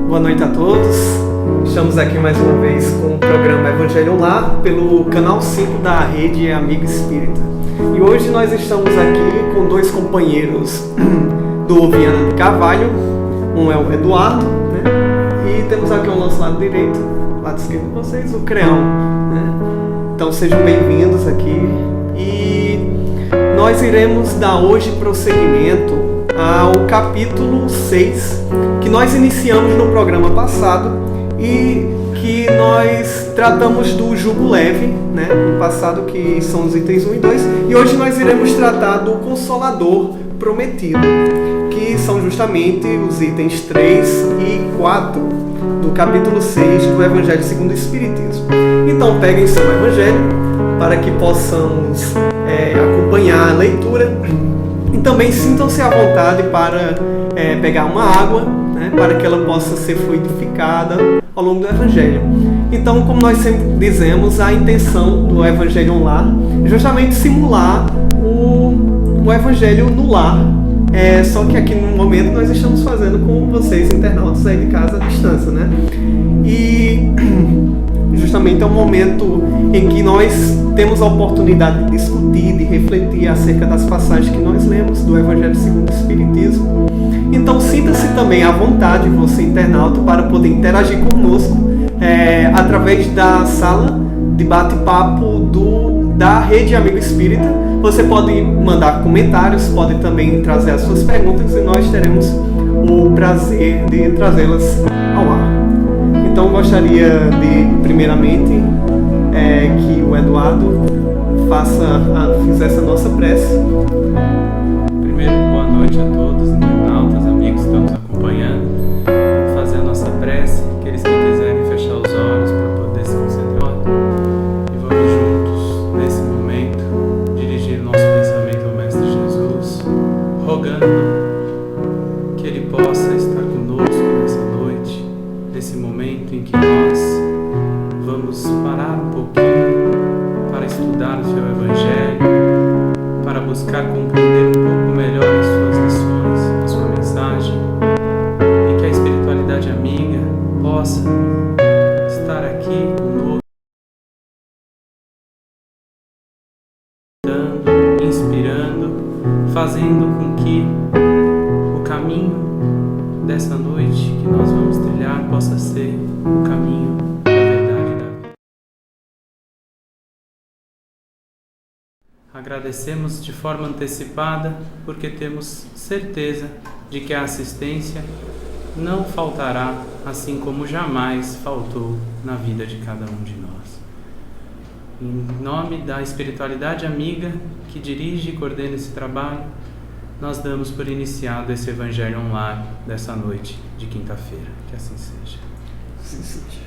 Boa noite a todos. Estamos aqui mais uma vez com o programa Evangelho Online pelo canal 5 da Rede Amigo Espírita. E hoje nós estamos aqui com dois companheiros do Viana de Carvalho. Um é o Eduardo, né? E temos aqui ao nosso lado direito, lado esquerdo de vocês, o Creão, né? Então sejam bem-vindos aqui. E nós iremos dar hoje prosseguimento ao capítulo 6, que nós iniciamos no programa passado e que nós tratamos do jugo leve, né, no passado, que são os itens 1 e 2, e hoje nós iremos tratar do Consolador Prometido, que são justamente os itens 3 e 4 do capítulo 6 do Evangelho segundo o Espiritismo. Então peguem seu Evangelho para que possamos acompanhar a leitura. E também sintam-se à vontade para pegar uma água, né, para que ela possa ser fluidificada ao longo do Evangelho. Então, como nós sempre dizemos, a intenção do Evangelho Online é justamente simular o Evangelho no lar. Só que aqui no momento nós estamos fazendo com vocês, internautas aí de casa, à distância, né? E justamente é um momento em que nós temos a oportunidade de discutir, de refletir acerca das passagens que nós lemos do Evangelho segundo o Espiritismo. Então sinta-se também à vontade, você internauta, para poder interagir conosco através da sala de bate-papo da Rede Amigo Espírita. Você pode mandar comentários, pode também trazer as suas perguntas e nós teremos o prazer de trazê-las ao ar. Então gostaria de, primeiramente, que o Eduardo fizesse a nossa prece. Primeiro, boa noite a todos, internautas, amigos que estão nos acompanhando. Vamos fazer a nossa prece, aqueles que quiserem fechar os olhos para poder se concentrar. E vamos juntos, nesse momento, dirigir nosso pensamento ao Mestre Jesus, rogando que Ele possa estar conosco nessa noite, nesse momento em que nós vamos parar um pouquinho para estudar o seu Evangelho, para buscar compreender um pouco melhor as suas lições, a sua mensagem, e que a espiritualidade amiga possa estar aqui conosco, inspirando, fazendo com que o caminho dessa noite que nós vamos trilhar possa ser o caminho da verdade e da vida. Agradecemos de forma antecipada porque temos certeza de que a assistência não faltará, assim como jamais faltou na vida de cada um de nós. Em nome da espiritualidade amiga que dirige e coordena esse trabalho, nós damos por iniciado esse Evangelho Online dessa noite de quinta-feira. Que assim seja. Assim seja.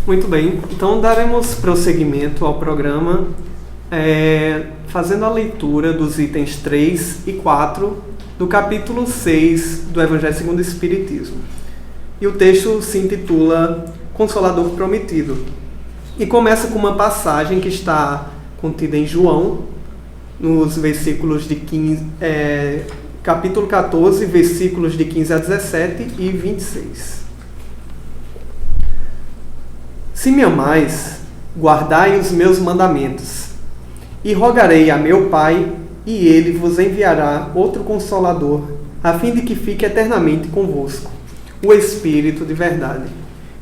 Muito bem, então daremos prosseguimento ao programa fazendo a leitura dos itens 3 e 4 do capítulo 6 do Evangelho segundo o Espiritismo. E o texto se intitula Consolador Prometido. E começa com uma passagem que está contida em João, nos versículos de 15, capítulo 14, versículos de 15 a 17 e 26. Se me amais, guardai os meus mandamentos, e rogarei a meu Pai, e ele vos enviará outro Consolador, a fim de que fique eternamente convosco, o Espírito de verdade,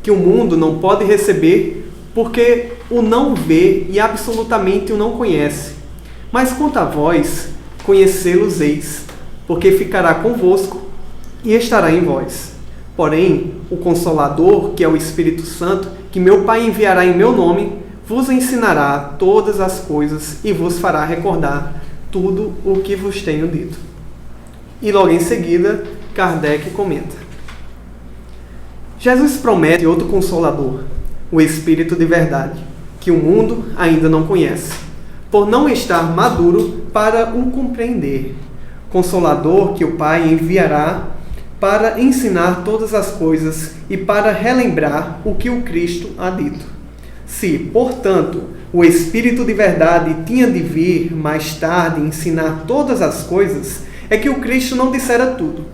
que o mundo não pode receber, porque o não vê e absolutamente o não conhece. Mas quanto a vós, conhecê-los-eis, porque ficará convosco e estará em vós. Porém, o Consolador, que é o Espírito Santo, que meu Pai enviará em meu nome, vos ensinará todas as coisas e vos fará recordar tudo o que vos tenho dito. E logo em seguida, Kardec comenta: Jesus promete outro Consolador, o Espírito de verdade, que o mundo ainda não conhece, por não estar maduro para o compreender. Consolador que o Pai enviará para ensinar todas as coisas e para relembrar o que o Cristo há dito. Se, portanto, o Espírito de verdade tinha de vir mais tarde ensinar todas as coisas, é que o Cristo não dissera tudo.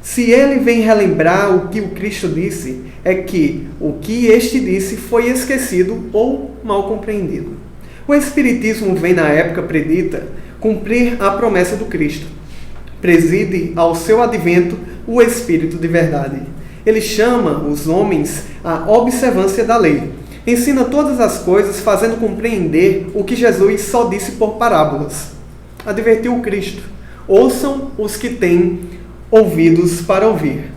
Se ele vem relembrar o que o Cristo disse, é que o que este disse foi esquecido ou mal compreendido. O Espiritismo vem na época predita cumprir a promessa do Cristo. Preside ao seu advento o Espírito de verdade. Ele chama os homens à observância da lei. Ensina todas as coisas, fazendo compreender o que Jesus só disse por parábolas. Advertiu o Cristo: ouçam os que têm ouvidos para ouvir.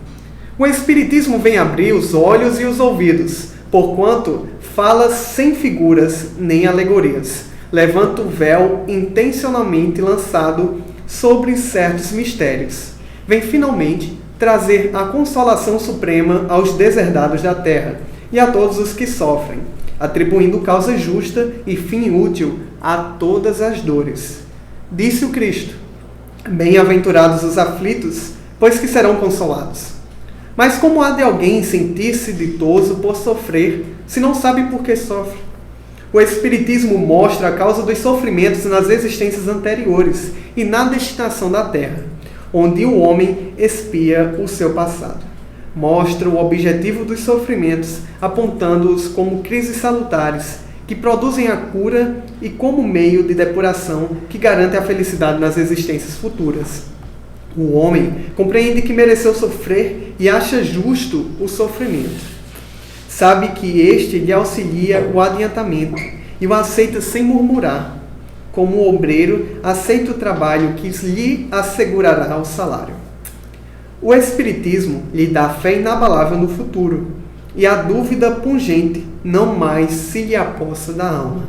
O Espiritismo vem abrir os olhos e os ouvidos, porquanto fala sem figuras nem alegorias. Levanta o véu intencionalmente lançado sobre certos mistérios. Vem finalmente trazer a consolação suprema aos deserdados da terra e a todos os que sofrem, atribuindo causa justa e fim útil a todas as dores. Disse o Cristo: bem-aventurados os aflitos, pois que serão consolados. Mas como há de alguém sentir-se ditoso por sofrer, se não sabe por que sofre? O Espiritismo mostra a causa dos sofrimentos nas existências anteriores e na destinação da Terra, onde o homem expia o seu passado. Mostra o objetivo dos sofrimentos, apontando-os como crises salutares, que produzem a cura e como meio de depuração que garante a felicidade nas existências futuras. O homem compreende que mereceu sofrer e acha justo o sofrimento. Sabe que este lhe auxilia o adiantamento e o aceita sem murmurar. Como o obreiro aceita o trabalho que lhe assegurará o salário. O Espiritismo lhe dá fé inabalável no futuro e a dúvida pungente não mais se lhe apossa da alma,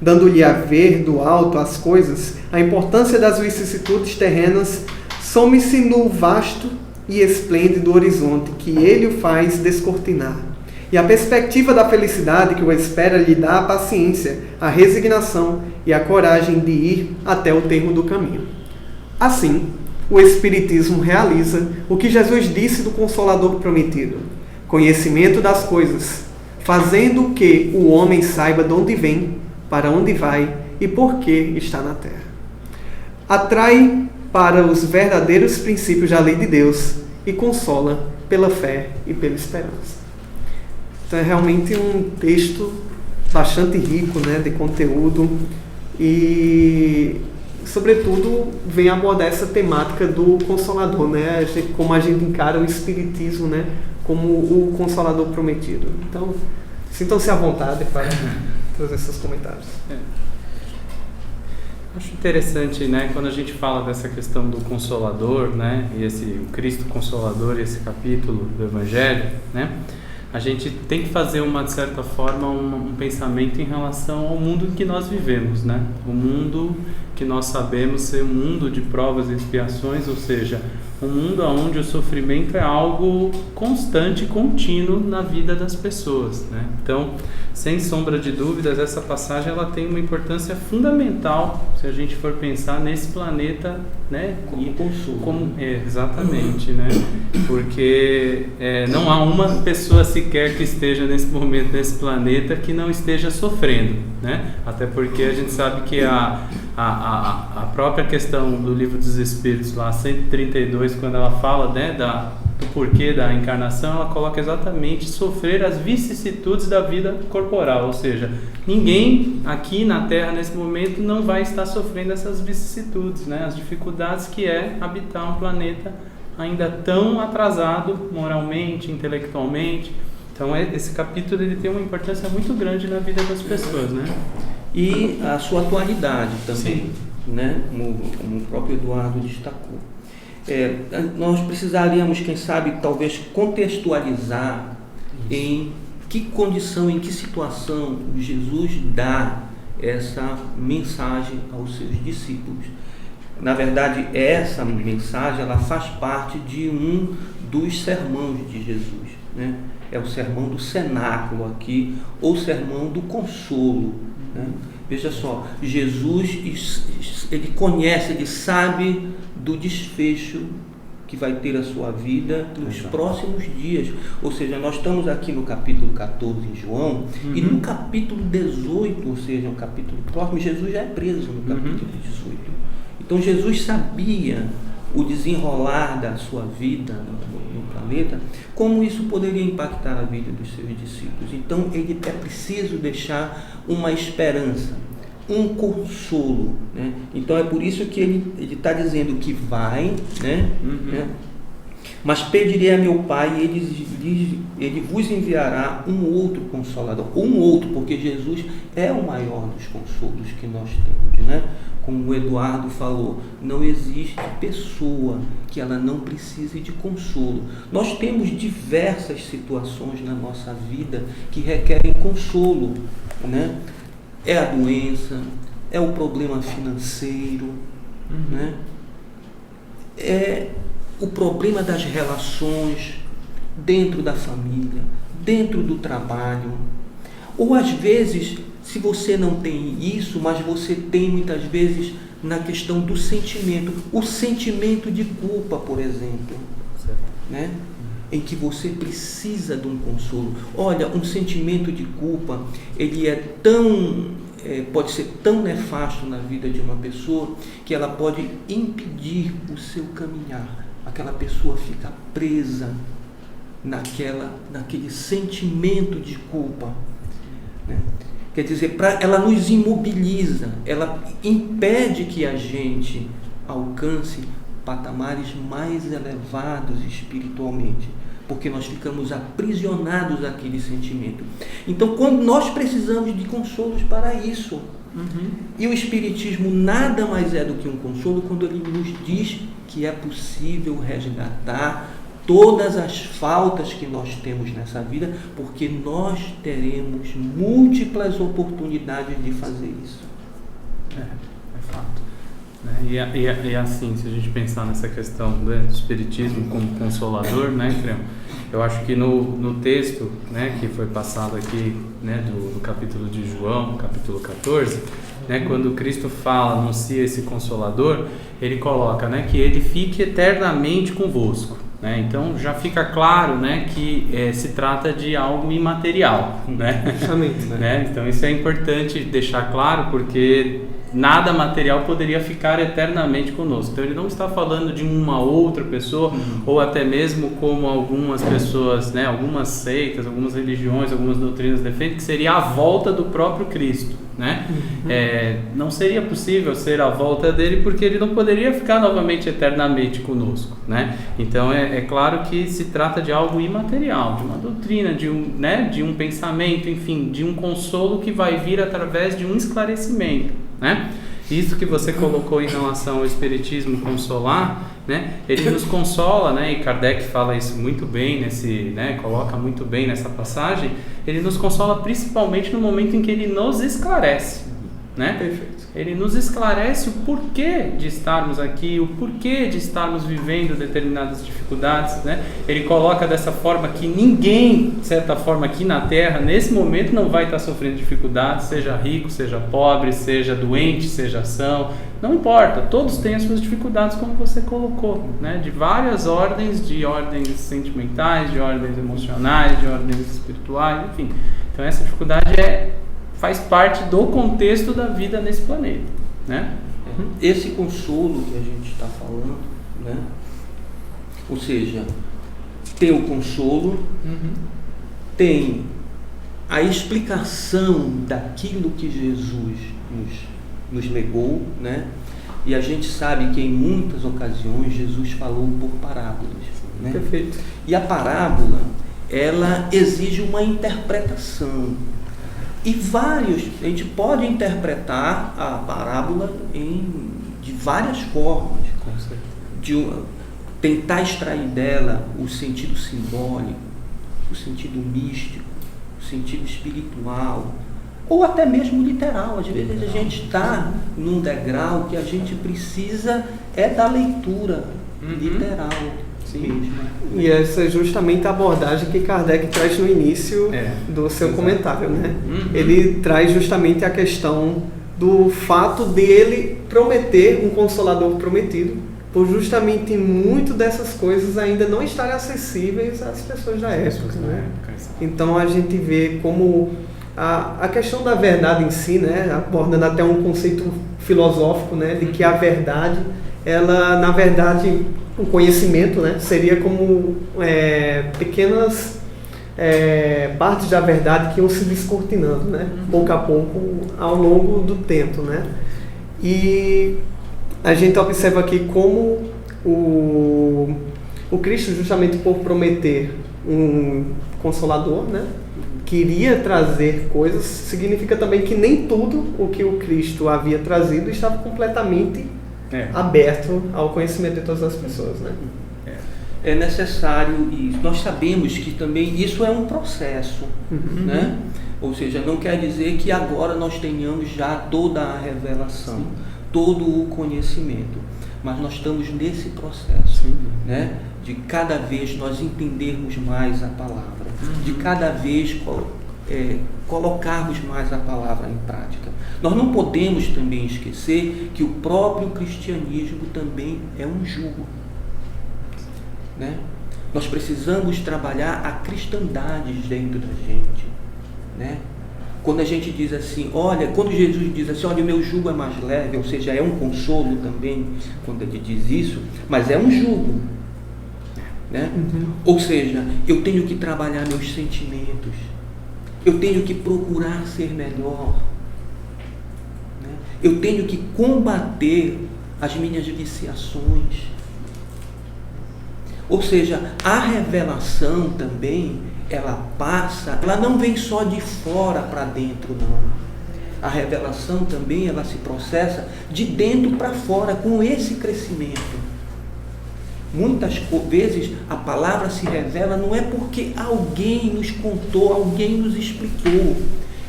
dando-lhe a ver do alto as coisas, a importância das vicissitudes terrenas some-se no vasto e esplêndido horizonte que ele o faz descortinar. E a perspectiva da felicidade que o espera lhe dá a paciência, a resignação e a coragem de ir até o termo do caminho. Assim, o Espiritismo realiza o que Jesus disse do Consolador prometido: conhecimento das coisas, fazendo que o homem saiba de onde vem, para onde vai e por que está na terra. Atrai para os verdadeiros princípios da lei de Deus e consola pela fé e pela esperança. Então é realmente um texto bastante rico, né, de conteúdo e, sobretudo, vem abordar essa temática do Consolador, né, como a gente encara o Espiritismo, né, como o Consolador prometido. Então, sintam-se à vontade para trazer seus comentários. Acho interessante, né, quando a gente fala dessa questão do Consolador, né, e o Cristo Consolador, esse capítulo do Evangelho, né, a gente tem que fazer de certa forma, um pensamento em relação ao mundo em que nós vivemos, né? O mundo que nós sabemos ser um mundo de provas e expiações, ou seja, um mundo onde o sofrimento é algo constante e contínuo na vida das pessoas, né? Então, sem sombra de dúvidas, essa passagem ela tem uma importância fundamental se a gente for pensar nesse planeta, né? Exatamente, né? Porque não há uma pessoa sequer que esteja nesse momento nesse planeta que não esteja sofrendo, né? Até porque a gente sabe que a própria questão do Livro dos Espíritos, lá 132, quando ela fala, né, do porquê da encarnação, ela coloca exatamente sofrer as vicissitudes da vida corporal, ou seja, ninguém aqui na Terra nesse momento não vai estar sofrendo essas vicissitudes, né, as dificuldades que é habitar um planeta ainda tão atrasado moralmente, intelectualmente. Então esse capítulo ele tem uma importância muito grande na vida das pessoas, né? E a sua atualidade também, né? Como o próprio Eduardo destacou. Nós precisaríamos, quem sabe, talvez contextualizar em que condição, em que situação Jesus dá essa mensagem aos seus discípulos. Na verdade, essa mensagem ela faz parte de um dos sermões de Jesus, né? É o sermão do cenáculo aqui, ou sermão do consolo, né? Veja só, Jesus, ele conhece, ele sabe do desfecho que vai ter a sua vida nos próximos dias. Ou seja, nós estamos aqui no capítulo 14 em João, e no capítulo 18, ou seja, no capítulo próximo, Jesus já é preso no capítulo 18. Então Jesus sabia o desenrolar da sua vida no planeta, como isso poderia impactar a vida dos seus discípulos. Então ele é preciso deixar uma esperança, um consolo, né? Então é por isso que ele está dizendo que vai, né? Mas pedirei a meu Pai e ele vos enviará um outro consolador, porque Jesus é o maior dos consolos que nós temos, né? Como o Eduardo falou, não existe pessoa que ela não precise de consolo. Nós temos diversas situações na nossa vida que requerem consolo, né? É a doença, é o problema financeiro, né? É o problema das relações dentro da família, dentro do trabalho. Ou às vezes, se você não tem isso, mas você tem muitas vezes na questão do sentimento, o sentimento de culpa, por exemplo, né? Em que você precisa de um consolo. Olha, um sentimento de culpa, ele é pode ser tão nefasto na vida de uma pessoa que ela pode impedir o seu caminhar. Aquela pessoa fica presa naquele sentimento de culpa, né? Quer dizer, ela nos imobiliza, ela impede que a gente alcance patamares mais elevados espiritualmente, porque nós ficamos aprisionados àquele sentimento. Então, quando nós precisamos de consolos para isso, e o Espiritismo nada mais é do que um consolo quando ele nos diz que é possível resgatar todas as faltas que nós temos nessa vida, porque nós teremos múltiplas oportunidades de fazer isso. É fato. E assim, se a gente pensar nessa questão do Espiritismo como consolador, né, Creu? Eu acho que no texto, né, que foi passado aqui, né, do capítulo de João, capítulo 14, né, quando Cristo anuncia esse consolador, ele coloca, né, que ele fique eternamente convosco. Né? Então já fica claro, né, que se trata de algo imaterial, né? Né? Então isso é importante deixar claro, porque nada material poderia ficar eternamente conosco. Então ele não está falando de uma outra pessoa, ou até mesmo como algumas pessoas, né, algumas seitas, algumas religiões, algumas doutrinas defendem, que seria a volta do próprio Cristo. Né? Não seria possível ser a volta dele, porque ele não poderia ficar novamente eternamente conosco, né? Então é claro que se trata de algo imaterial, de uma doutrina, de um pensamento, enfim, de um consolo que vai vir através de um esclarecimento, né? Isso que você colocou em relação ao Espiritismo consolar, né? Ele nos consola, né? E Kardec fala isso muito bem né? Coloca muito bem nessa passagem. Ele nos consola principalmente no momento em que ele nos esclarece, né? Perfeito. Ele nos esclarece o porquê de estarmos aqui, o porquê de estarmos vivendo determinadas dificuldades, né? Ele coloca dessa forma que ninguém, de certa forma, aqui na Terra, nesse momento, não vai estar sofrendo dificuldades, seja rico, seja pobre, seja doente, seja são, não importa, todos têm as suas dificuldades, como você colocou, né? De várias ordens, de ordens sentimentais, de ordens emocionais, de ordens espirituais, enfim. Então essa dificuldade faz parte do contexto da vida nesse planeta, né? Esse consolo que a gente está falando, né? Ou seja, tem o consolo, tem a explicação daquilo que Jesus nos legou, né? E a gente sabe que em muitas ocasiões Jesus falou por parábolas, né? Perfeito. E a parábola, ela exige uma interpretação. E a gente pode interpretar a parábola de várias formas, tentar extrair dela o sentido simbólico, o sentido místico, o sentido espiritual, ou até mesmo literal. Às vezes a gente está num degrau que a gente precisa da leitura literal mesmo. E essa é justamente a abordagem que Kardec traz no início do seu comentário, né? Ele traz justamente a questão do fato dele prometer um Consolador prometido, por justamente muito dessas coisas ainda não estarem acessíveis às pessoas da época, né? Então a gente vê como a questão da verdade em si, né, abordando até um conceito filosófico, né, de que a verdade, ela, na verdade, o conhecimento, né, seria como pequenas partes da verdade que iam se descortinando, né, pouco a pouco, ao longo do tempo, né. E a gente observa aqui como o Cristo, justamente por prometer um Consolador, né, queria trazer coisas, significa também que nem tudo o que o Cristo havia trazido estava completamente aberto ao conhecimento de todas as pessoas, né? É necessário isso. Nós sabemos que também isso é um processo, né? Ou seja, não quer dizer que agora nós tenhamos já toda a revelação, todo o conhecimento, mas nós estamos nesse processo, né? De cada vez nós entendermos mais a palavra, de cada vez colocarmos mais a palavra em prática. Nós não podemos também esquecer que o próprio cristianismo também é um jugo, né? Nós precisamos trabalhar a cristandade dentro da gente, né? Quando a gente diz assim, quando Jesus diz assim, olha, o meu jugo é mais leve, ou seja, é um consolo também, quando ele diz isso, mas é um jugo, né? Ou seja, eu tenho que trabalhar meus sentimentos, eu tenho que procurar ser melhor, né? Eu tenho que combater as minhas viciações. Ou seja, a revelação também, ela não vem só de fora para dentro, não. A revelação também, ela se processa de dentro para fora, com esse crescimento. Muitas vezes a palavra se revela não é porque alguém nos contou, alguém nos explicou.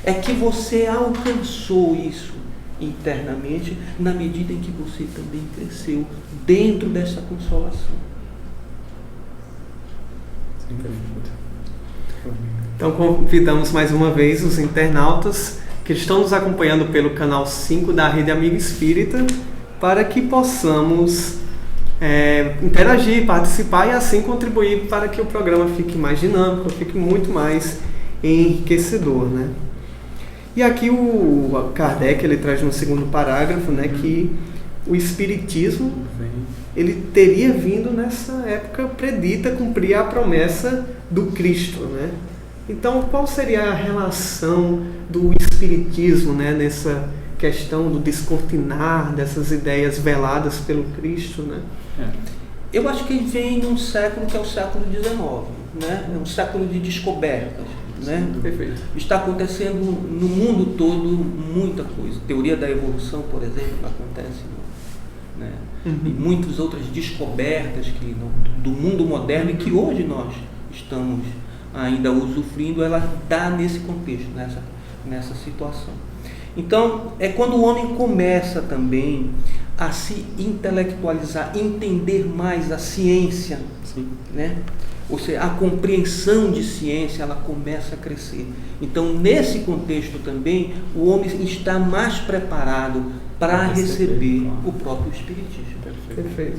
É que você alcançou isso internamente na medida em que você também cresceu dentro dessa consolação. Então convidamos mais uma vez os internautas que estão nos acompanhando pelo canal 5 da Rede Amigo Espírita para que possamos interagir, participar e assim contribuir para que o programa fique mais dinâmico, fique muito mais enriquecedor, né? E aqui o Kardec, ele traz no segundo parágrafo, né, que o Espiritismo ele teria vindo nessa época predita cumprir a promessa do Cristo, né? Então, qual seria a relação do Espiritismo, né, nessa questão do descortinar dessas ideias veladas pelo Cristo, né? Eu acho que ele vem num século que é o século XIX, né? É um século de descobertas, né? Perfeito. Está acontecendo no mundo todo muita coisa. Teoria da evolução, por exemplo, acontece, né? E muitas outras descobertas do mundo moderno e que hoje nós estamos ainda usufruindo, ela dá nesse contexto, nessa situação. Então, é quando o homem começa também a se intelectualizar, entender mais a ciência, né? Ou seja, a compreensão de ciência, ela começa a crescer. Então, nesse contexto também, o homem está mais preparado para receber o próprio Espiritismo. Perfeito.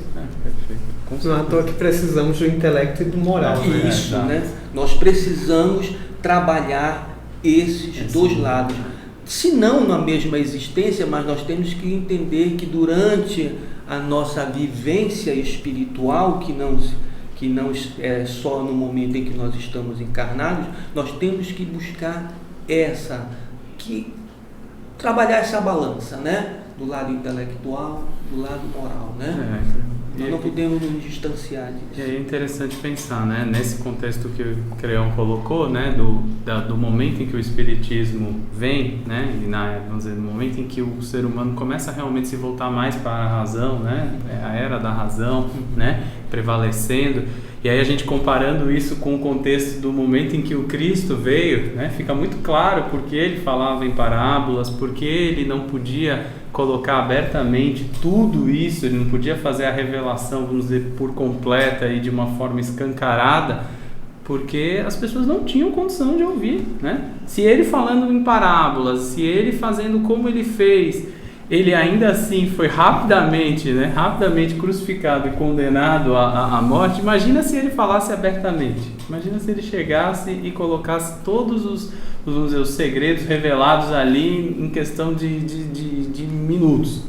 Não é à toa que precisamos do intelecto e do moral, né? Isso, né? Nós precisamos trabalhar esses dois lados. Se não na mesma existência, mas nós temos que entender que durante a nossa vivência espiritual, que não é só no momento em que nós estamos encarnados, nós temos que buscar trabalhar essa balança, né? Do lado intelectual, do lado moral, né? Nós não podemos nos distanciar disso. E aí é interessante pensar, né? Nesse contexto que o Creon colocou, né? Do momento em que o Espiritismo vem, né? E vamos dizer, no momento em que o ser humano começa a realmente se voltar mais para a razão, né? A era da razão, né? Prevalecendo. E aí a gente comparando isso com o contexto do momento em que o Cristo veio, né, fica muito claro porque ele falava em parábolas, porque ele não podia colocar abertamente tudo isso, ele não podia fazer a revelação, vamos dizer, por completa e de uma forma escancarada, porque as pessoas não tinham condição de ouvir, né? Se ele falando em parábolas, se ele fazendo como ele fez, ele ainda assim foi rapidamente crucificado e condenado à morte. Imagina se ele falasse abertamente. Imagina se ele chegasse e colocasse todos os segredos revelados ali em questão de minutos.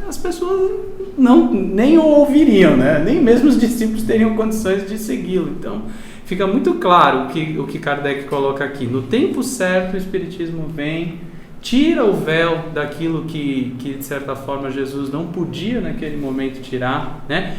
As pessoas nem o ouviriam, né? Nem mesmo os discípulos teriam condições de segui-lo. Então, fica muito claro o que Kardec coloca aqui. No tempo certo, o Espiritismo vem, tira o véu daquilo que de certa forma Jesus não podia naquele momento tirar, né?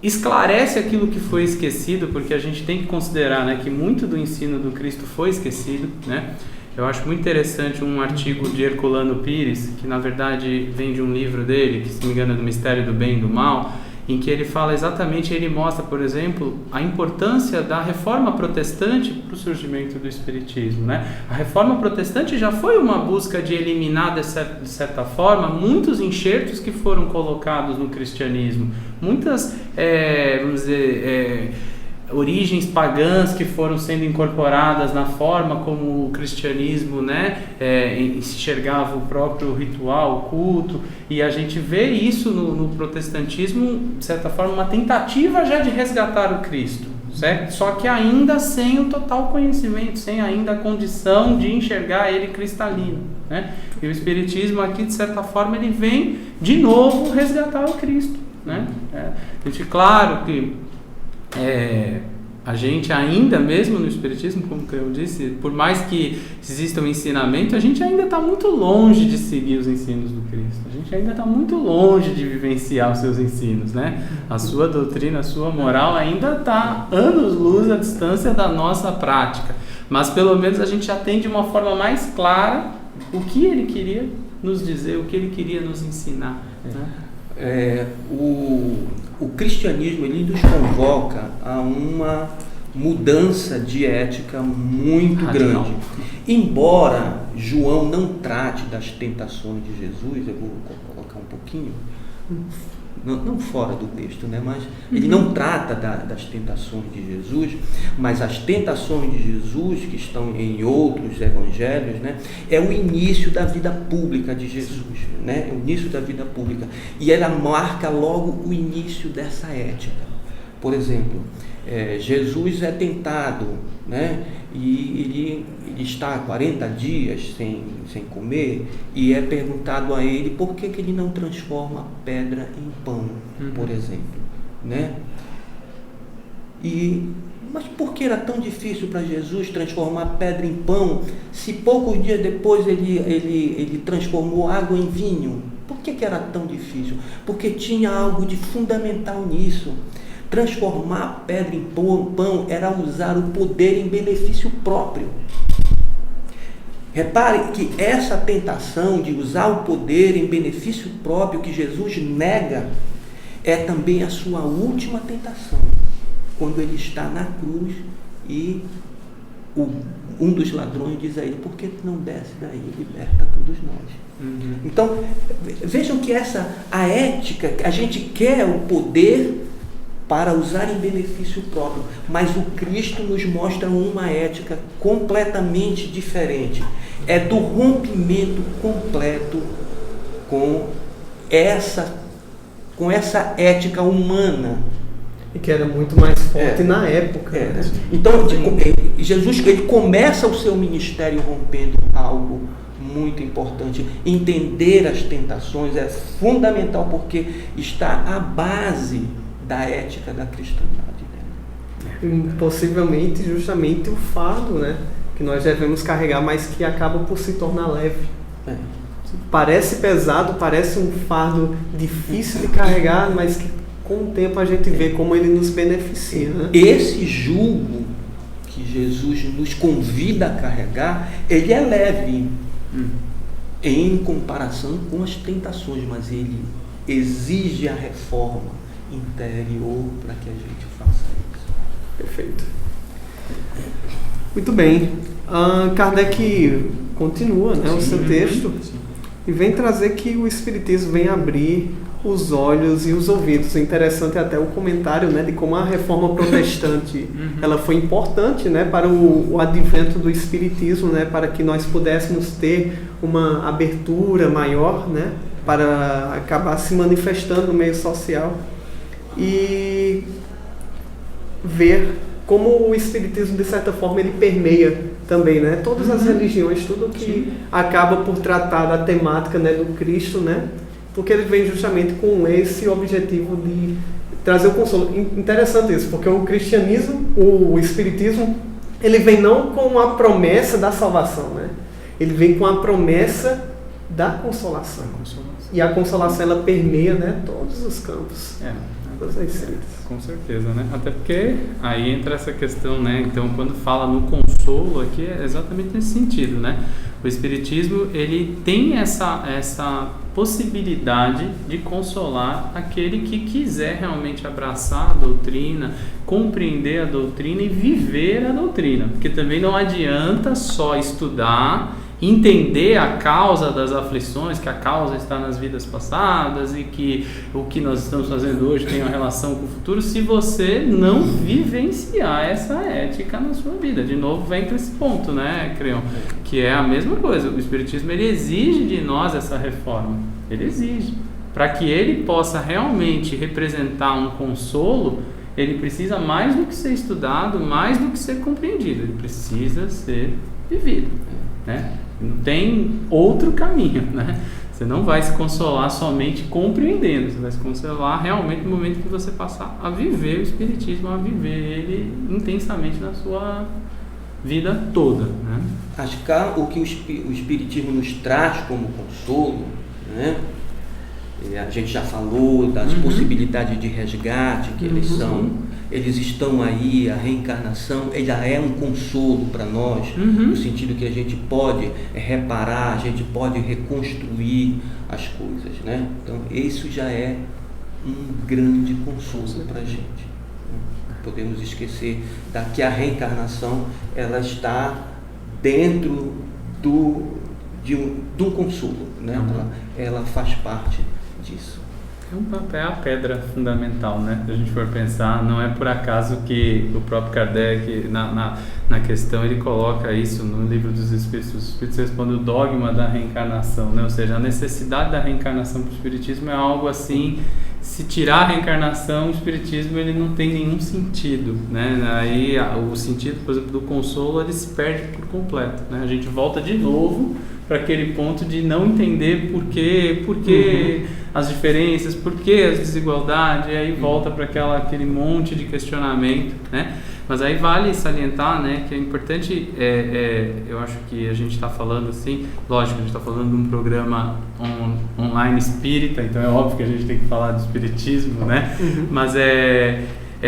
Esclarece aquilo que foi esquecido, porque a gente tem que considerar, né, que muito do ensino do Cristo foi esquecido, né? Eu acho muito interessante um artigo de Herculano Pires, que na verdade vem de um livro dele, que se não me engano é do Mistério do Bem e do Mal, em que ele fala exatamente, ele mostra, por exemplo, a importância da reforma protestante para o surgimento do Espiritismo, né? A reforma protestante já foi uma busca de eliminar, de certa forma, muitos enxertos que foram colocados no cristianismo, muitas, vamos dizer, origens pagãs que foram sendo incorporadas na forma como o cristianismo, né, enxergava o próprio ritual, o culto, e a gente vê isso no protestantismo, de certa forma, uma tentativa já de resgatar o Cristo, certo? Só que ainda sem o total conhecimento, sem ainda a condição de enxergar ele cristalino, né? E o Espiritismo aqui, de certa forma, ele vem de novo resgatar o Cristo, né? Claro que a gente ainda, mesmo no Espiritismo, como eu disse, por mais que exista um ensinamento, a gente ainda está muito longe de seguir os ensinos do Cristo. A gente ainda está muito longe de vivenciar os seus ensinos, né? A sua doutrina, a sua moral ainda está anos-luz à distância da nossa prática. Mas pelo menos a gente já tem de uma forma mais clara o que ele queria nos dizer, o que ele queria nos ensinar, né? O cristianismo, ele nos convoca a uma mudança de ética muito radical, grande. Embora João não trate das tentações de Jesus, eu vou colocar um pouquinho, não fora do texto, né? Mas ele não trata das tentações de Jesus, mas as tentações de Jesus, que estão em outros evangelhos, né? É o início da vida pública de Jesus, né? É o início da vida pública. E ela marca logo o início dessa ética. Por exemplo, Jesus é tentado, né? E ele está há 40 dias sem comer, e é perguntado a ele por que ele não transforma pedra em pão, por exemplo, né? Mas por que era tão difícil para Jesus transformar pedra em pão, se poucos dias depois ele transformou água em vinho? Por que era tão difícil? Porque tinha algo de fundamental nisso. Transformar pedra em pão era usar o poder em benefício próprio. Repare que essa tentação de usar o poder em benefício próprio que Jesus nega é também a sua última tentação, quando ele está na cruz e um dos ladrões diz a ele: por que não desce daí e liberta todos nós? Então, vejam que a ética, a gente quer o poder para usar em benefício próprio, mas o Cristo nos mostra uma ética completamente diferente. É do rompimento completo com essa ética humana. E que era muito mais forte na época. Né? Então, Jesus, ele começa o seu ministério rompendo algo muito importante. Entender as tentações é fundamental, porque está à base da ética da cristandade. Possivelmente, justamente o fardo, né, que nós devemos carregar, mas que acaba por se tornar leve. Parece pesado, parece um fardo difícil de carregar, mas que com o tempo a gente vê como ele nos beneficia. Né? Esse jugo que Jesus nos convida a carregar, ele é leve em comparação com as tentações, mas ele exige a reforma interior para que a gente faça Perfeito. Muito bem. Kardec continua, né, o seu texto e vem trazer que o Espiritismo vem abrir os olhos e os ouvidos. É interessante até o comentário, né, de como a reforma protestante ela foi importante, né, para o advento do Espiritismo, né, para que nós pudéssemos ter uma abertura maior, né, para acabar se manifestando no meio social e ver como o Espiritismo, de certa forma, ele permeia também, né, todas as religiões, tudo que acaba por tratar da temática, né, do Cristo, né, porque ele vem justamente com esse objetivo de trazer o consolo. Interessante isso, porque o cristianismo, o Espiritismo, ele vem não com a promessa da salvação, né, ele vem com a promessa da consolação. E a consolação, ela permeia, né, todos os campos. Com certeza, né? Até porque aí entra essa questão, né? Então, quando fala no consolo aqui, é exatamente nesse sentido, né? O Espiritismo, ele tem essa possibilidade de consolar aquele que quiser realmente abraçar a doutrina, compreender a doutrina e viver a doutrina. Porque também não adianta só estudar, entender a causa das aflições, que a causa está nas vidas passadas e que o que nós estamos fazendo hoje tem uma relação com o futuro, se você não vivenciar essa ética na sua vida. De novo vem para esse ponto, né, Creon? Que é a mesma coisa. O Espiritismo, ele exige de nós essa reforma. Ele exige. Para que ele possa realmente representar um consolo, ele precisa mais do que ser estudado, mais do que ser compreendido. Ele precisa ser vivido, né? Não tem outro caminho, né? Você não vai se consolar somente compreendendo, você vai se consolar realmente no momento que você passar a viver o Espiritismo, a viver ele intensamente na sua vida toda, né? Acho que o que o Espiritismo nos traz como consolo, né? A gente já falou das possibilidades de resgate que eles estão aí, a reencarnação, ela é um consolo para nós, no sentido que a gente pode reparar, a gente pode reconstruir as coisas, né? Então, isso já é um grande consolo para a gente. Não podemos esquecer que a reencarnação, ela está dentro de um consolo, né? Ela faz parte disso. É a pedra fundamental, né? Se a gente for pensar, não é por acaso que o próprio Kardec, na questão, ele coloca isso no Livro dos Espíritos. Os Espíritos respondem o dogma da reencarnação, né? Ou seja, a necessidade da reencarnação para o Espiritismo é algo assim, se tirar a reencarnação, o Espiritismo ele não tem nenhum sentido, né? Aí o sentido, por exemplo, do consolo, ele se perde por completo, né? A gente volta de novo para aquele ponto de não entender por que as diferenças, por que as desigualdades, e aí volta para aquele monte de questionamento, né? Mas aí vale salientar, né, que é importante, eu acho que a gente está falando assim, lógico, a gente está falando de um programa online espírita, então é óbvio que a gente tem que falar do espiritismo, né? Mas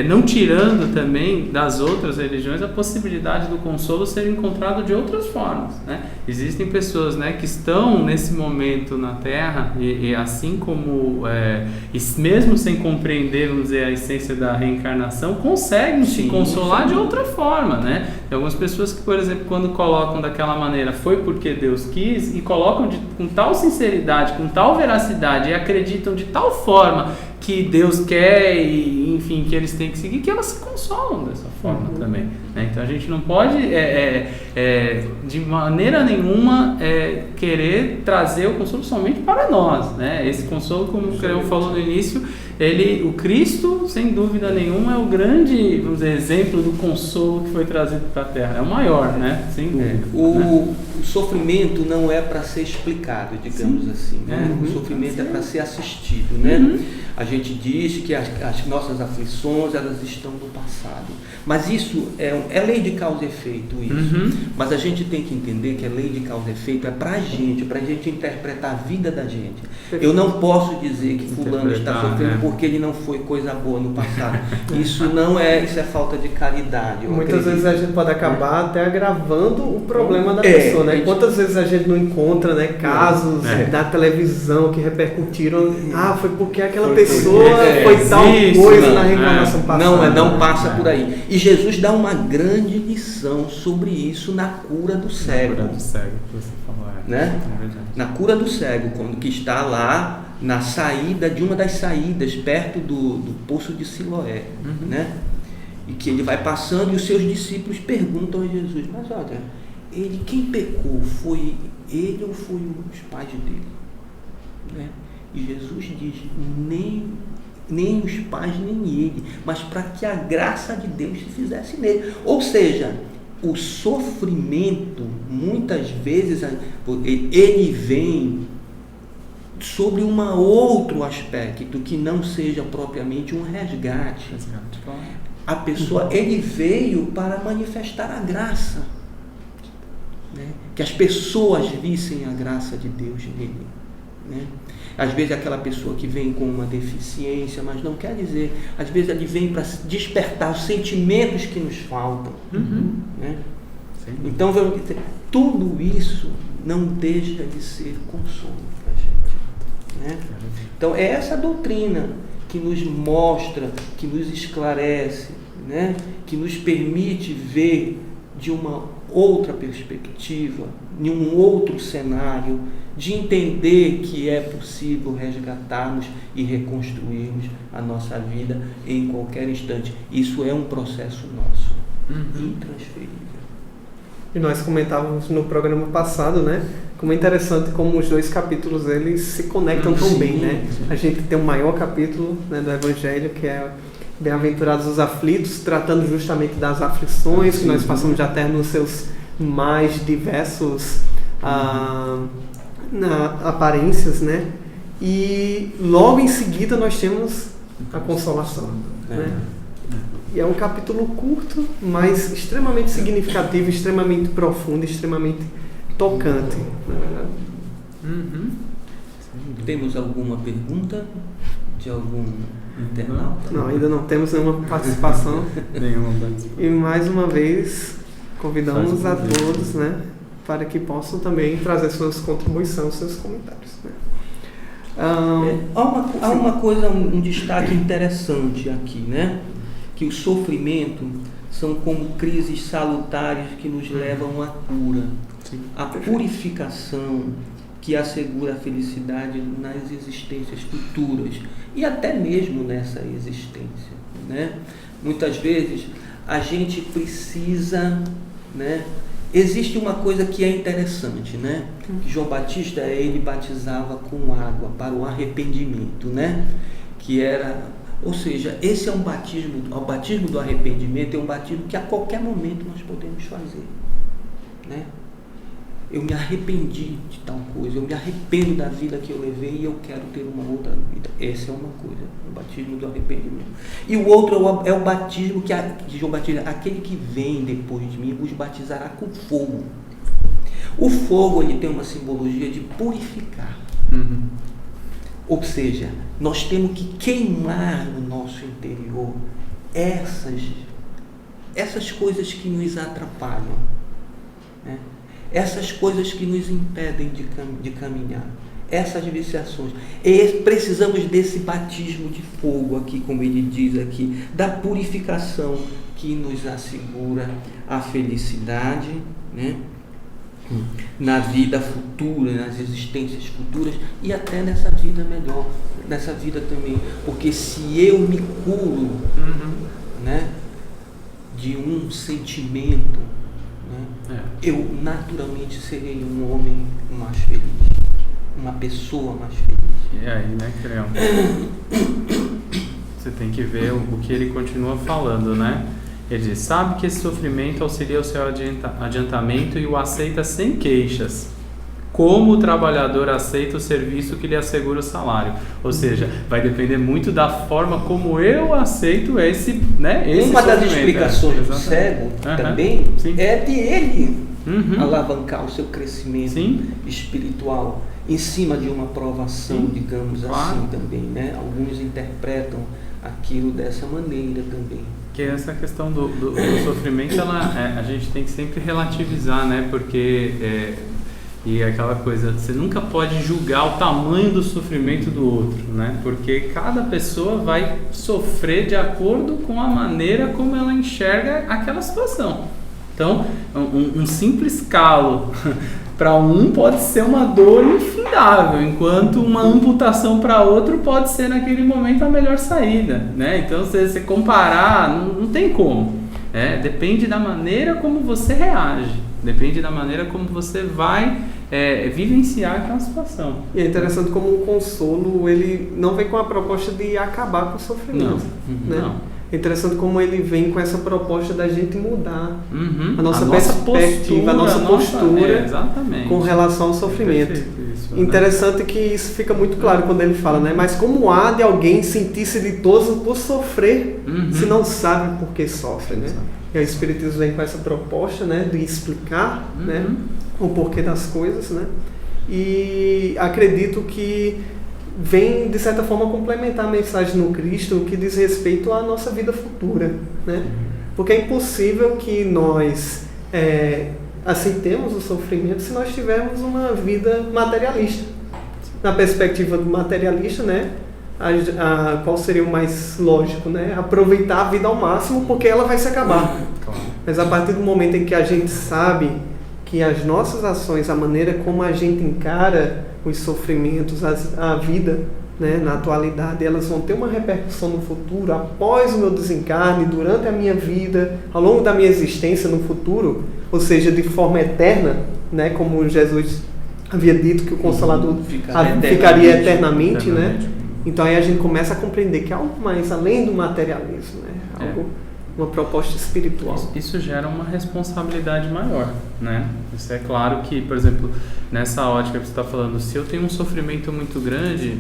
não tirando também das outras religiões a possibilidade do consolo ser encontrado de outras formas, né? Existem pessoas, né, que estão nesse momento na Terra e assim como mesmo sem compreender, vamos dizer, a essência da reencarnação, conseguem se consolar de outra forma, né? Tem algumas pessoas que, por exemplo, quando colocam daquela maneira, foi porque Deus quis, e colocam com tal sinceridade, com tal veracidade, e acreditam de tal forma que Deus quer e, enfim, que eles têm que seguir, que elas se consolam dessa forma também, né? Então a gente não pode de maneira nenhuma querer trazer o consolo somente para nós, né? Esse consolo, como o Creon falou no início, o Cristo, sem dúvida nenhuma, é o grande, vamos dizer, exemplo do consolo que foi trazido para a Terra. É o maior, né? Sem dúvida. O sofrimento não é para ser explicado, digamos assim, né? O sofrimento é para ser assistido, né? A gente diz que as nossas aflições, elas estão no passado. Mas isso é lei de causa e efeito isso. Mas a gente tem que entender que a lei de causa e efeito é pra gente interpretar a vida da gente. Eu não posso dizer que fulano está sofrendo porque ele não foi coisa boa no passado. Isso é falta de caridade. Muitas vezes a gente pode acabar até agravando o problema da pessoa, né? Quantas vezes a gente não encontra, né, casos da televisão que repercutiram, foi porque aquela pessoa foi tal coisa na reencarnação passada. Não passa por aí. E Jesus dá uma grande lição sobre isso na cura do cego. Na cura do cego, que você falou. Né? É verdade. Na cura do cego, que está lá na saída de uma das saídas, perto do poço de Siloé, né? E que ele vai passando e os seus discípulos perguntam a Jesus, mas olha, quem pecou? Foi ele ou foi os pais dele? Né? E Jesus diz, nem os pais, nem ele, mas para que a graça de Deus se fizesse nele. Ou seja, o sofrimento, muitas vezes, ele vem sobre um outro aspecto que não seja propriamente um resgate. A pessoa, ele veio para manifestar a graça, né? Que as pessoas vissem a graça de Deus nele, né? Às vezes aquela pessoa que vem com uma deficiência, mas não quer dizer, às vezes ele vem para despertar os sentimentos que nos faltam, né? Então, tudo isso não deixa de ser consolo para a gente, né? Então é essa doutrina que nos mostra, que nos esclarece, né? Que nos permite ver de uma outra perspectiva, em um outro cenário, de entender que é possível resgatarmos e reconstruirmos a nossa vida em qualquer instante. Isso é um processo nosso, intransferível. E nós comentávamos no programa passado, né? Como é interessante como os dois capítulos eles se conectam tão bem, né? A gente tem o maior capítulo, né, do Evangelho, que é Bem-aventurados os aflitos, tratando justamente das aflições que nós passamos até nos seus mais diversos aparências, né? E logo em seguida nós temos a consolação, né? E é um capítulo curto, mas extremamente significativo, extremamente profundo, extremamente tocante, na verdade. Temos alguma pergunta de algum internauta? Não, ainda não temos nenhuma participação. Nenhuma participação. E mais uma vez convidamos a todos, né, para que possam também trazer suas contribuições, seus comentários, né? Há uma coisa, um destaque interessante aqui, né? Que o sofrimento são como crises salutares que nos levam à cura, à purificação que assegura a felicidade nas existências futuras e até mesmo nessa existência, né? Muitas vezes a gente precisa, né? Existe uma coisa que é interessante, né? Que João Batista, ele batizava com água para o arrependimento, né? Que era, ou seja, esse é um batismo, o batismo do arrependimento é um batismo que a qualquer momento nós podemos fazer, né? Eu me arrependi de tal coisa, eu me arrependo da vida que eu levei e eu quero ter uma outra vida. Essa é uma coisa, o batismo do arrependimento. E o outro é o batismo que João Batista, aquele que vem depois de mim, vos batizará com fogo. O fogo, ele tem uma simbologia de purificar. Ou seja, nós temos que queimar no nosso interior essas coisas que nos atrapalham, né? Essas coisas que nos impedem de caminhar, essas viciações. E precisamos desse batismo de fogo aqui, como ele diz aqui, da purificação que nos assegura a felicidade, né? Na vida futura, nas existências futuras e até nessa vida melhor, nessa vida também. Porque se eu me curo, né, de um sentimento, né, eu naturalmente serei um homem mais feliz, uma pessoa mais feliz. E aí, né, Creão? Você tem que ver o que ele continua falando, né? Ele diz, sabe que esse sofrimento auxilia o seu adiantamento e o aceita sem queixas. como o trabalhador aceita o serviço que lhe assegura o salário. Ou seja, vai depender muito da forma como eu aceito esse Uma das sofrimento. explicações do cego também é de ele alavancar o seu crescimento espiritual em cima de uma provação, digamos assim, também, né? Alguns interpretam aquilo dessa maneira também. Que essa questão do sofrimento, a gente tem que sempre relativizar, né? Porque e aquela coisa, você nunca pode julgar o tamanho do sofrimento do outro, né? Porque cada pessoa vai sofrer de acordo com a maneira como ela enxerga aquela situação. Então, um simples calo para um pode ser uma dor infindável, enquanto uma amputação para outro pode ser naquele momento a melhor saída, né? Então, se você comparar, não tem como. Depende da maneira como você reage, depende da maneira como você vai vivenciar aquela situação. E é interessante como o consolo, ele não vem com a proposta de acabar com o sofrimento. Não. É interessante como ele vem com essa proposta da gente mudar a nossa perspectiva, a nossa postura com relação ao sofrimento. Isso, interessante que isso fica muito claro quando ele fala, né? Mas como há de alguém sentir-se ditoso por sofrer, se não sabe por que sofre, né? E o Espiritismo vem com essa proposta, né, de explicar, né, o porquê das coisas, né? E acredito que vem, de certa forma, complementar a mensagem no Cristo que diz respeito à nossa vida futura, né? Porque é impossível que nós aceitemos o sofrimento se nós tivermos uma vida materialista. Na perspectiva do materialista, né, qual seria o mais lógico, né? Aproveitar a vida ao máximo, porque ela vai se acabar. Mas a partir do momento em que a gente sabe que as nossas ações, a maneira como a gente encara os sofrimentos, a vida, né, na atualidade, elas vão ter uma repercussão no futuro, após o meu desencarne, durante a minha vida, ao longo da minha existência no futuro, ou seja, de forma eterna, né, como Jesus havia dito que o Consolador ficaria eternamente, né? Então aí a gente começa a compreender que é algo mais além do materialismo, né? Uma proposta espiritual. Isso gera uma responsabilidade maior, né? Isso é claro que, por exemplo, nessa ótica que você está falando, se eu tenho um sofrimento muito grande,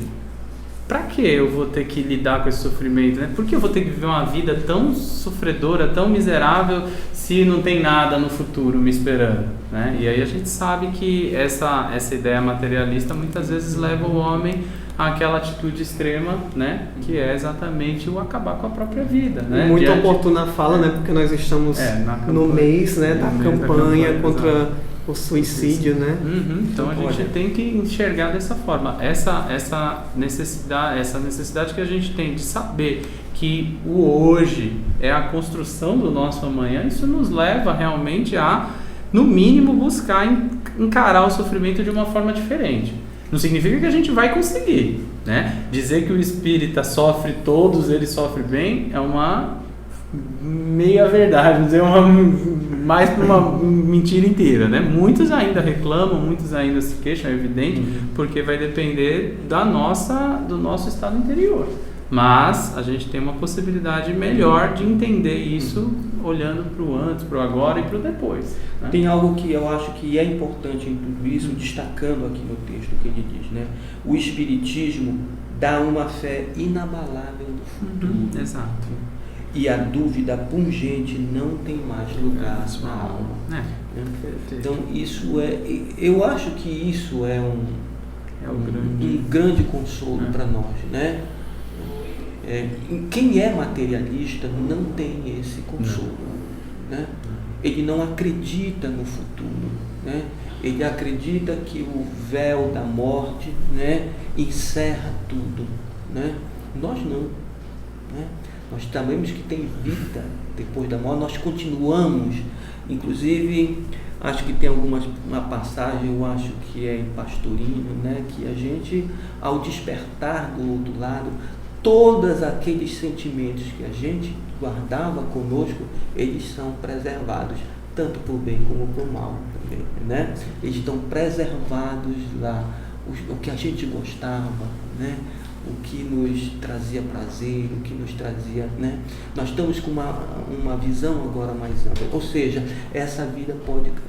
para que eu vou ter que lidar com esse sofrimento, né? Por que eu vou ter que viver uma vida tão sofredora, tão miserável, se não tem nada no futuro me esperando, né? E aí a gente sabe que essa ideia materialista muitas vezes leva o homem àquela atitude extrema, né? Que é exatamente o acabar com a própria vida, né? Muito oportuna a fala, né? Porque nós estamos no mês, né, da campanha contra o suicídio, né? Então a gente tem que enxergar dessa forma. Essa necessidade que a gente tem de saber que o hoje é a construção do nosso amanhã, isso nos leva realmente a, no mínimo, buscar encarar o sofrimento de uma forma diferente. Não significa que a gente vai conseguir, né? Dizer que o espírita sofre, todos eles sofrem bem, é uma meia verdade, dizer mais para uma mentira inteira, né? Muitos ainda reclamam, muitos ainda se queixam, é evidente, porque vai depender do nosso estado interior. Mas a gente tem uma possibilidade melhor de entender isso olhando para o antes, para o agora e para o depois, né? Tem algo que eu acho que é importante em tudo isso, destacando aqui no texto que ele diz, né? O Espiritismo dá uma fé inabalável no futuro. Exato. E a dúvida pungente não tem mais lugar na alma. Então isso eu acho que isso é um grande consolo para nós, né? Quem é materialista não tem esse consolo, né? Ele não acredita no futuro, né? Ele acredita que o véu da morte, né, encerra tudo, né? Nós não, né? Nós sabemos que tem vida depois da morte, nós continuamos. Inclusive, acho que tem uma passagem, eu acho que é em Pastorino, né, que a gente, ao despertar do outro lado, todos aqueles sentimentos que a gente guardava conosco, eles são preservados, tanto por bem como por mal também, né? Eles estão preservados lá, o que a gente gostava, né? O que nos trazia prazer, o que nos trazia, né? Nós estamos com uma visão agora mais ampla, ou seja, essa vida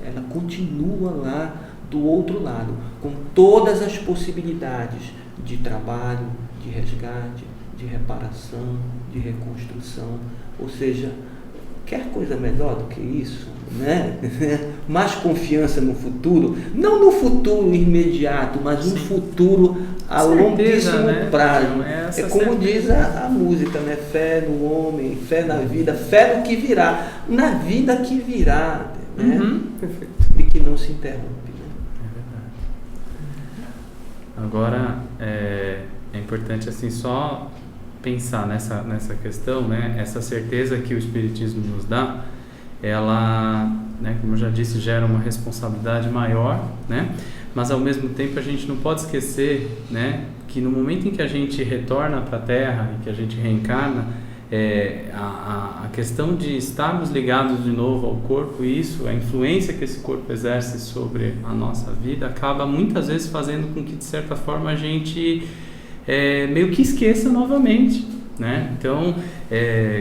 ela continua lá do outro lado, com todas as possibilidades de trabalho, de resgate, de reparação, de reconstrução. Ou seja, quer coisa melhor do que isso, né? Mais confiança no futuro, não no futuro imediato, mas um futuro a longuíssimo prazo. É como diz a música, né? Fé no homem, fé na vida, fé no que virá, na vida que virá, né? Perfeito. E que não se interrompe. Né? É verdade. Agora, é importante assim só pensar nessa questão, né? Essa certeza que o Espiritismo nos dá, ela, né, como eu já disse, gera uma responsabilidade maior, né? Mas ao mesmo tempo a gente não pode esquecer, né, que no momento em que a gente retorna para a Terra e que a gente reencarna, a questão de estarmos ligados de novo ao corpo, isso, a influência que esse corpo exerce sobre a nossa vida, acaba muitas vezes fazendo com que, de certa forma, a gente meio que esqueça novamente, né? Então,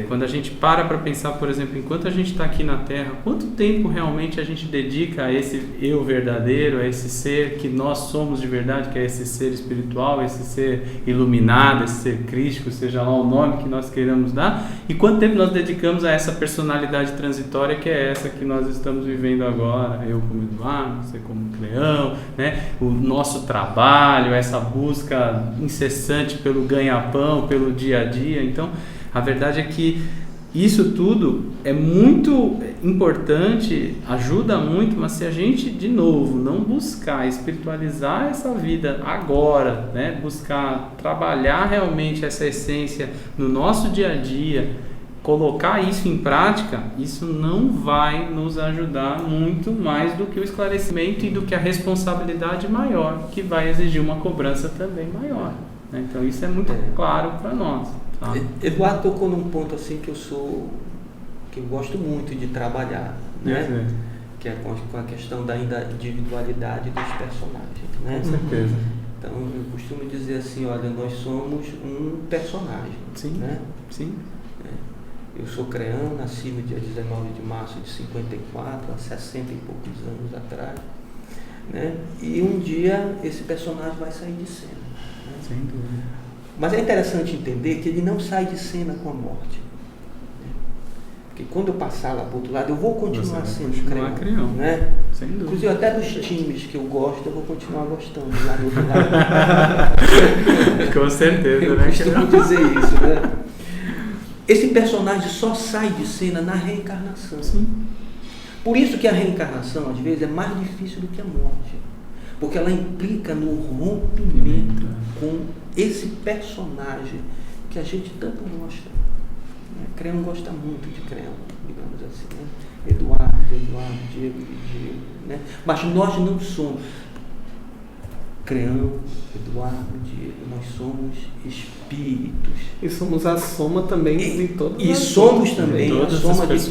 quando a gente para pensar, por exemplo, enquanto a gente está aqui na Terra, quanto tempo realmente a gente dedica a esse eu verdadeiro, a esse ser que nós somos de verdade, que é esse ser espiritual, esse ser iluminado, esse ser crístico, seja lá o nome que nós queiramos dar, e quanto tempo nós dedicamos a essa personalidade transitória que é essa que nós estamos vivendo agora, eu como Eduardo, você como Cleão, né? O nosso trabalho, essa busca incessante pelo ganha-pão, pelo dia a dia. Então, a verdade é que isso tudo é muito importante, ajuda muito, mas se a gente, de novo, não buscar espiritualizar essa vida agora, né? Buscar trabalhar realmente essa essência no nosso dia a dia, colocar isso em prática, isso não vai nos ajudar muito mais do que o esclarecimento e do que a responsabilidade maior, que vai exigir uma cobrança também maior, né? Então isso é muito claro para nós. Tá? Eduardo tocou num ponto assim que eu gosto muito de trabalhar, né? Que é com a questão da individualidade dos personagens, né? Com certeza. Então eu costumo dizer assim, olha, nós somos um personagem, sim, né? Sim. Eu sou Creão, nasci no dia 19 de março de 54, há 60 e poucos anos atrás, né? E um dia esse personagem vai sair de cena, né? Sem dúvida. Mas é interessante entender que ele não sai de cena com a morte, né? Porque quando eu passar lá para o outro lado, eu vou continuar sendo Creão, né? Sem dúvida. Inclusive até dos times que eu gosto, eu vou continuar gostando lá do outro lado. Com certeza, eu né? costumo dizer isso, né? Esse personagem só sai de cena na reencarnação. Sim. Por isso que a reencarnação, às vezes, é mais difícil do que a morte. Porque ela implica no rompimento com esse personagem que a gente tanto gosta. Creão gosta muito de Creão, digamos assim, né? Eduardo, Diego, né? Mas nós não somos Creão, Eduardo, Diego, nós somos espíritos. E somos a soma também de todos. E somos também a soma de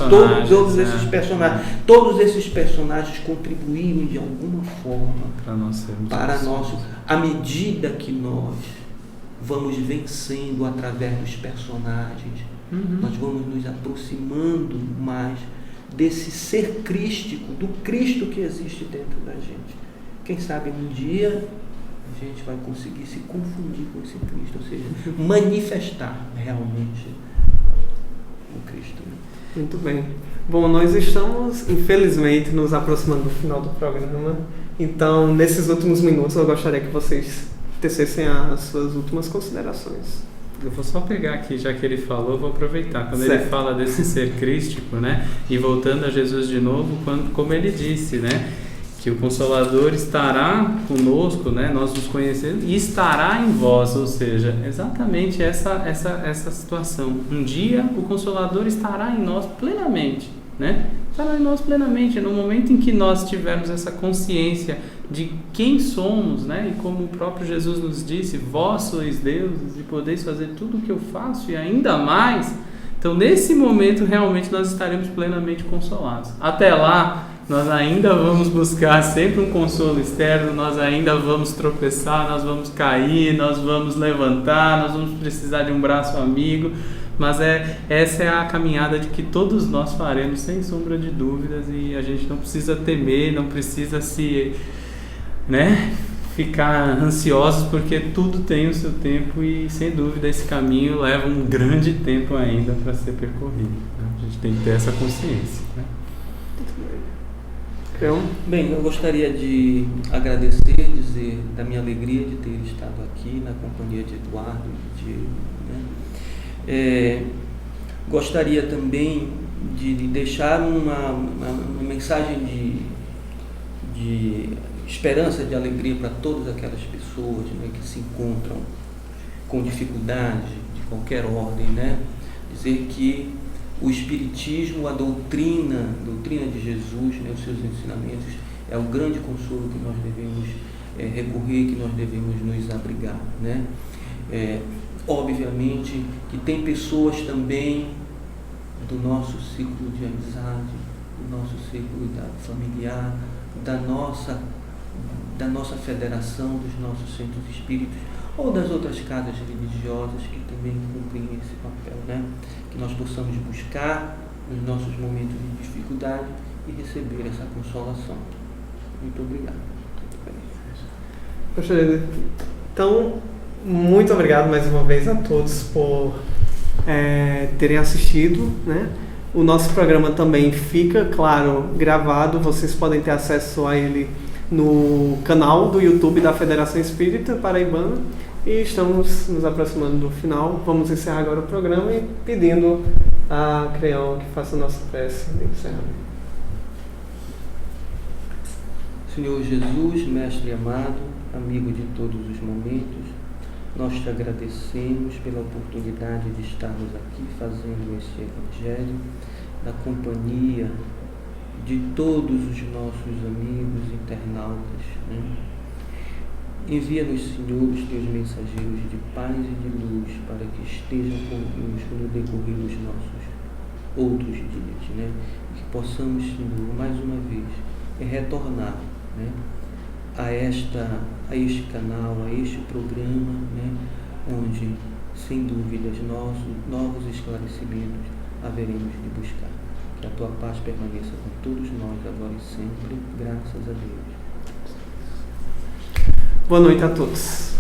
todos esses personagens. Todos esses personagens contribuíram de alguma forma para nós, à medida que nós vamos vencendo através dos personagens, nós vamos nos aproximando mais desse ser crístico, do Cristo que existe dentro da gente. Quem sabe um dia a gente vai conseguir se confundir com esse Cristo, ou seja, manifestar realmente o Cristo. Muito bem. Bom, nós estamos, infelizmente, nos aproximando do final do programa. Então, nesses últimos minutos, eu gostaria que vocês tecessem as suas últimas considerações. Eu vou só pegar aqui, já que ele falou, vou aproveitar. Quando ele fala desse ser crístico, né? E voltando a Jesus de novo, como ele disse, né? Que o Consolador estará conosco, né? Nós nos conhecemos, e estará em vós, ou seja, exatamente essa situação. Um dia o Consolador estará em nós plenamente, né? Estará em nós plenamente, no momento em que nós tivermos essa consciência de quem somos, né? E como o próprio Jesus nos disse, vós sois deuses e podeis fazer tudo o que eu faço e ainda mais. Então, nesse momento, realmente nós estaremos plenamente consolados. Até lá, nós ainda vamos buscar sempre um consolo externo, nós ainda vamos tropeçar, nós vamos cair, nós vamos levantar, nós vamos precisar de um braço amigo, mas essa é a caminhada de que todos nós faremos, sem sombra de dúvidas, e a gente não precisa temer, não precisa se né, ficar ansiosos, porque tudo tem o seu tempo e, sem dúvida, esse caminho leva um grande tempo ainda para ser percorrido, né? A gente tem que ter essa consciência, né? Bem, eu gostaria de agradecer, dizer da minha alegria de ter estado aqui na companhia de Eduardo e de Diego, né? Gostaria também de deixar uma mensagem de esperança, de alegria para todas aquelas pessoas, né, que se encontram com dificuldade de qualquer ordem, né? Dizer que o Espiritismo, a doutrina de Jesus, né, os seus ensinamentos, é o grande consolo que nós devemos recorrer, que nós devemos nos abrigar, né? Obviamente que tem pessoas também do nosso ciclo de amizade, do nosso ciclo familiar, da nossa federação, dos nossos centros espíritos, ou das outras casas religiosas que também cumprem esse papel, né? Que nós possamos buscar nos nossos momentos de dificuldade e receber essa consolação. Muito obrigado. Poxa, então, muito obrigado mais uma vez a todos por terem assistido, né? O nosso programa também fica, claro, gravado, vocês podem ter acesso a ele no canal do YouTube da Federação Espírita Paraibana. E estamos nos aproximando do final. Vamos encerrar agora o programa e pedindo a Creão que faça a nossa prece de encerramento. Senhor Jesus, Mestre amado, amigo de todos os momentos, nós te agradecemos pela oportunidade de estarmos aqui fazendo esse Evangelho, na companhia de todos os nossos amigos internautas, né? Envia-nos, Senhor, os teus mensageiros de paz e de luz para que estejam conosco no decorrer dos nossos outros dias, né? Que possamos, Senhor, mais uma vez, retornar, né, a este canal, a este programa, né, onde, sem dúvidas, novos esclarecimentos haveremos de buscar. Que a tua paz permaneça com todos nós, agora e sempre, graças a Deus. Boa noite a todos.